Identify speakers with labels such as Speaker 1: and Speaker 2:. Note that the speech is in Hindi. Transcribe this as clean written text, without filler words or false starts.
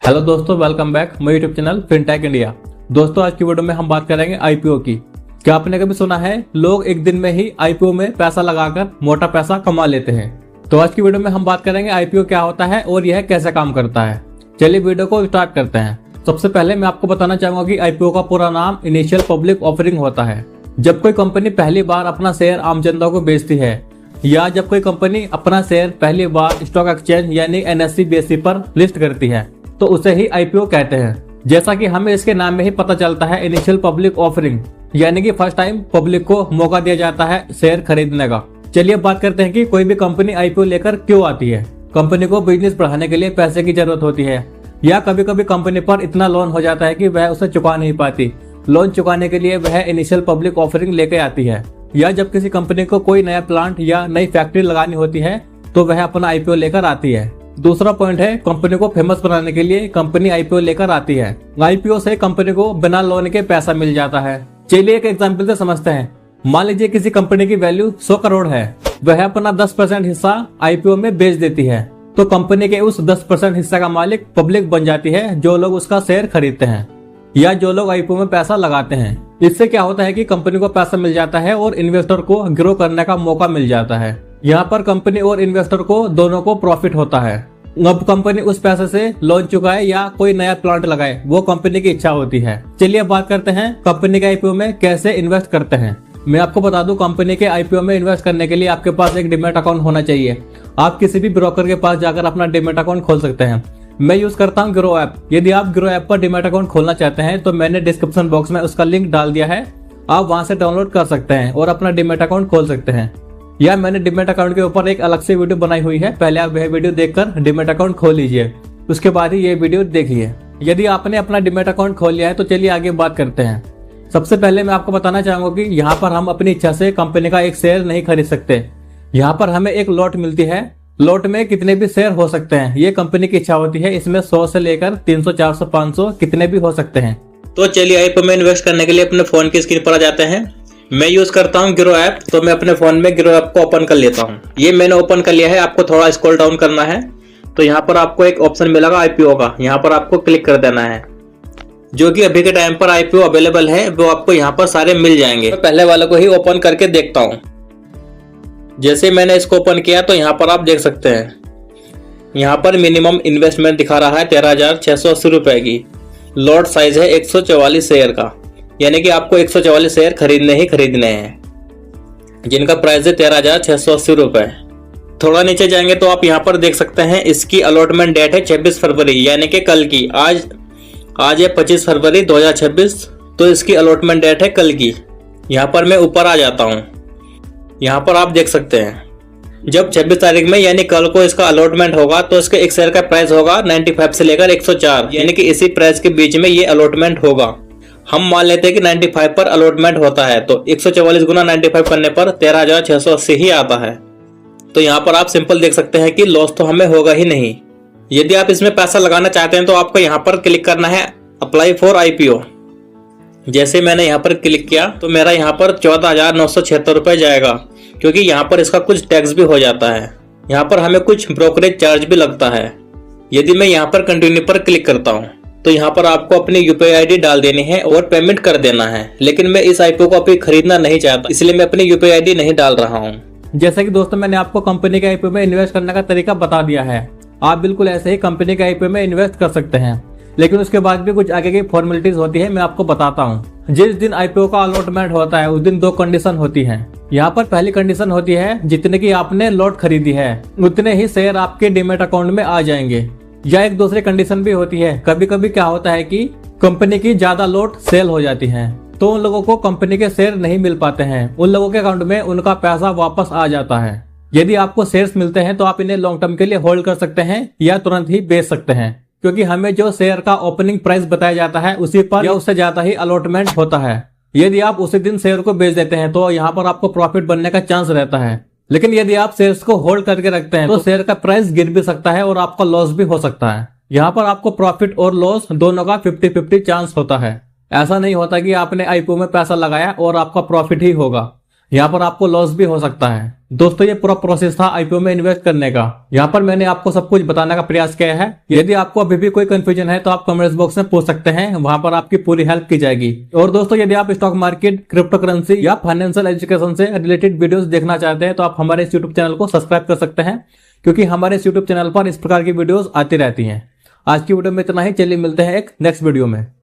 Speaker 1: हेलो दोस्तों, welcome back my YouTube channel fintech India. दोस्तों, आज की वीडियो में हम बात करेंगे आईपीओ की। क्या आपने कभी सुना है लोग एक दिन में ही आईपीओ में पैसा लगाकर मोटा पैसा कमा लेते हैं? तो आज की वीडियो में हम बात करेंगे आईपीओ क्या होता है और यह कैसे काम करता है। चलिए वीडियो को स्टार्ट करते हैं। सबसे पहले मैं आपको बताना चाहूंगा कि आईपीओ का पूरा नाम इनिशियल पब्लिक ऑफरिंग होता है। जब कोई कंपनी पहली बार अपना शेयर आम जनता को बेचती है या जब कोई कंपनी अपना शेयर पहली बार स्टॉक एक्सचेंज यानी एनएससी बीएसई पर लिस्ट करती है तो उसे ही आईपीओ कहते हैं। जैसा कि हमें इसके नाम में ही पता चलता है, इनिशियल पब्लिक ऑफरिंग यानी कि फर्स्ट टाइम पब्लिक को मौका दिया जाता है शेयर खरीदने का। चलिए अब बात करते हैं कि कोई भी कंपनी आईपीओ लेकर क्यों आती है। कंपनी को बिजनेस बढ़ाने के लिए पैसे की जरूरत होती है या कभी कभी कंपनी पर इतना लोन हो जाता है कि वह उसे चुका नहीं पाती। लोन चुकाने के लिए वह इनिशियल पब्लिक ऑफरिंग लेके आती है। या जब किसी कंपनी को कोई नया प्लांट या नई फैक्ट्री लगानी होती है तो वह अपना आईपीओ लेकर आती है। दूसरा पॉइंट है, कंपनी को फेमस बनाने के लिए कंपनी आईपीओ लेकर आती है। आईपीओ से कंपनी को बिना लोन के पैसा मिल जाता है। चलिए एक एग्जांपल से समझते हैं। मान लीजिए किसी कंपनी की वैल्यू 100 करोड़ है, वह अपना 10% हिस्सा आईपीओ में बेच देती है तो कंपनी के उस 10% हिस्सा का मालिक पब्लिक बन जाती है, जो लोग उसका शेयर खरीदते हैं या जो लोग आईपीओ में पैसा लगाते हैं। इससे क्या होता है कि कंपनी को पैसा मिल जाता है और इन्वेस्टर को ग्रो करने का मौका मिल जाता है। यहाँ पर कंपनी और इन्वेस्टर को दोनों को प्रॉफिट होता है। अब कंपनी उस पैसे से लोन चुकाए या कोई नया प्लांट लगाए, वो कंपनी की इच्छा होती है। चलिए अब बात करते हैं कंपनी के आईपीओ में कैसे इन्वेस्ट करते हैं। मैं आपको बता दूं, कंपनी के आईपीओ में इन्वेस्ट करने के लिए आपके पास एक डीमैट अकाउंट होना चाहिए। आप किसी भी ब्रोकर के पास जाकर अपना डीमैट अकाउंट खोल सकते हैं। मैं यूज करता हूँ ग्रो ऐप। यदि आप ग्रो ऐप पर डीमैट अकाउंट खोलना चाहते हैं तो मैंने डिस्क्रिप्शन बॉक्स में उसका लिंक डाल दिया है, आप वहां से डाउनलोड कर सकते हैं और अपना डीमैट अकाउंट खोल सकते हैं। या मैंने डीमैट अकाउंट के ऊपर एक अलग से वीडियो बनाई हुई है, पहले आप वह वीडियो देखकर डीमैट अकाउंट खोल लीजिए, उसके बाद ही ये वीडियो देखिए। यदि आपने अपना डीमैट अकाउंट खोल लिया है तो चलिए आगे बात करते हैं। सबसे पहले मैं आपको बताना चाहूंगा कि यहाँ पर हम अपनी इच्छा से कंपनी का एक शेयर नहीं खरीद सकते। यहाँ पर हमें एक लॉट मिलती है। लॉट में कितने भी शेयर हो सकते हैं, ये कंपनी की इच्छा होती है। इसमें 100 से लेकर 300, 400, 500 कितने भी हो सकते हैं।
Speaker 2: तो चलिए आईपीओ में इन्वेस्ट करने के लिए अपने फोन की स्क्रीन पर आ जाते हैं। मैं यूज करता हूं ग्रो ऐप, तो मैं अपने फोन में ग्रो ऐप को ओपन कर लेता हूं। ये मैंने ओपन कर लिया है। आपको थोड़ा स्क्रॉल डाउन करना है तो यहाँ पर आपको एक ऑप्शन मिलेगा आईपीओ का, यहाँ पर आपको क्लिक कर देना है। जो कि अभी के टाइम पर आईपीओ अवेलेबल है वो आपको यहाँ पर सारे मिल जाएंगे। मैं पहले वाले को ही ओपन करके देखता हूँ। जैसे मैंने इसको ओपन किया तो यहाँ पर आप देख सकते हैं, यहाँ पर मिनिमम इन्वेस्टमेंट दिखा रहा है 13,680 रुपए की। लॉट साइज है 144 शेयर का, यानी कि आपको 144 शेयर खरीदने ही खरीदने हैं, जिनका प्राइस है 13,680 रुपए। थोड़ा नीचे जाएंगे तो आप यहाँ पर देख सकते हैं इसकी अलॉटमेंट डेट है 26 फरवरी, यानी कि कल की। आज है 25 फरवरी 2026, तो इसकी अलॉटमेंट डेट है कल की। यहाँ पर मैं ऊपर आ जाता हूँ। यहाँ पर आप देख सकते हैं जब 26 तारीख में यानी कल को इसका अलॉटमेंट होगा तो इसके एक शेयर का प्राइस होगा 95 से लेकर 104, यानी कि इसी प्राइस के बीच में ये अलॉटमेंट होगा। हम मान लेते हैं कि 95 पर अलॉटमेंट होता है तो 144 गुना 95 करने पर 13,680 ही आता है। तो यहाँ पर आप सिंपल देख सकते हैं कि लॉस तो हमें होगा ही नहीं। यदि आप इसमें पैसा लगाना चाहते हैं तो आपको यहाँ पर क्लिक करना है अप्लाई फॉर आईपीओ। जैसे मैंने यहाँ पर क्लिक किया तो मेरा यहाँ पर 14,976 रुपए जाएगा, क्योंकि यहाँ पर इसका कुछ टैक्स भी हो जाता है। यहाँ पर हमें कुछ ब्रोकरेज चार्ज भी लगता है। यदि मैं यहाँ पर कंटिन्यू पर क्लिक करता हूँ तो यहाँ पर आपको अपनी यूपीआई आईडी डाल देनी है और पेमेंट कर देना है। लेकिन मैं इस आईपीओ को अभी खरीदना नहीं चाहता, इसलिए मैं अपनी यूपीआई आईडी नहीं डाल रहा हूँ।
Speaker 1: जैसे कि दोस्तों, मैंने आपको कंपनी के आईपीओ में इन्वेस्ट करने का तरीका बता दिया है। आप बिल्कुल ऐसे ही कंपनी के आईपीओ में इन्वेस्ट कर सकते हैं, लेकिन उसके बाद भी कुछ आगे की फॉर्मेलिटीज होती है, मैं आपको बताता हूँ। जिस दिन आईपीओ का अलॉटमेंट होता है उस दिन 2 कंडीशन होती है। यहाँ पर पहली कंडीशन होती है, जितने की आपने लॉट खरीदी है उतने ही शेयर आपके डीमैट अकाउंट में आ जाएंगे। या एक दूसरी कंडीशन भी होती है, कभी कभी क्या होता है कि कंपनी की ज्यादा लॉट सेल हो जाती है तो उन लोगों को कंपनी के शेयर नहीं मिल पाते हैं, उन लोगों के अकाउंट में उनका पैसा वापस आ जाता है। यदि आपको शेयर्स मिलते हैं तो आप इन्हें लॉन्ग टर्म के लिए होल्ड कर सकते हैं या तुरंत ही बेच सकते हैं, क्योंकि हमें जो शेयर का ओपनिंग प्राइस बताया जाता है उसी पर या उससे ज्यादा ही अलॉटमेंट होता है। यदि आप उसी दिन शेयर को बेच देते हैं तो यहाँ पर आपको प्रॉफिट बनने का चांस रहता है। लेकिन यदि आप शेयर्स को होल्ड करके रखते हैं तो शेयर का प्राइस गिर भी सकता है और आपका लॉस भी हो सकता है। यहाँ पर आपको प्रॉफिट और लॉस दोनों का 50-50 चांस होता है। ऐसा नहीं होता कि आपने आईपीओ में पैसा लगाया और आपका प्रॉफिट ही होगा। यहाँ पर आपको लॉस भी हो सकता है। दोस्तों ये पूरा प्रोसेस था आईपीओ में इन्वेस्ट करने का। यहाँ पर मैंने आपको सब कुछ बताने का प्रयास किया है। यदि आपको अभी भी कोई कंफ्यूजन है तो आप कमेंट्स बॉक्स में पूछ सकते हैं, वहां पर आपकी पूरी हेल्प की जाएगी। और दोस्तों यदि आप स्टॉक मार्केट, क्रिप्टो करेंसी या फाइनेंशियल एजुकेशन से रिलेटेड वीडियोस देखना चाहते हैं तो आप हमारे इस यूट्यूब चैनल को सब्सक्राइब कर सकते हैं, क्योंकि हमारे इस यूट्यूब चैनल पर इस प्रकार की वीडियोस आती रहती हैं। आज की वीडियो में इतना ही। चलिए मिलते हैं एक नेक्स्ट वीडियो में।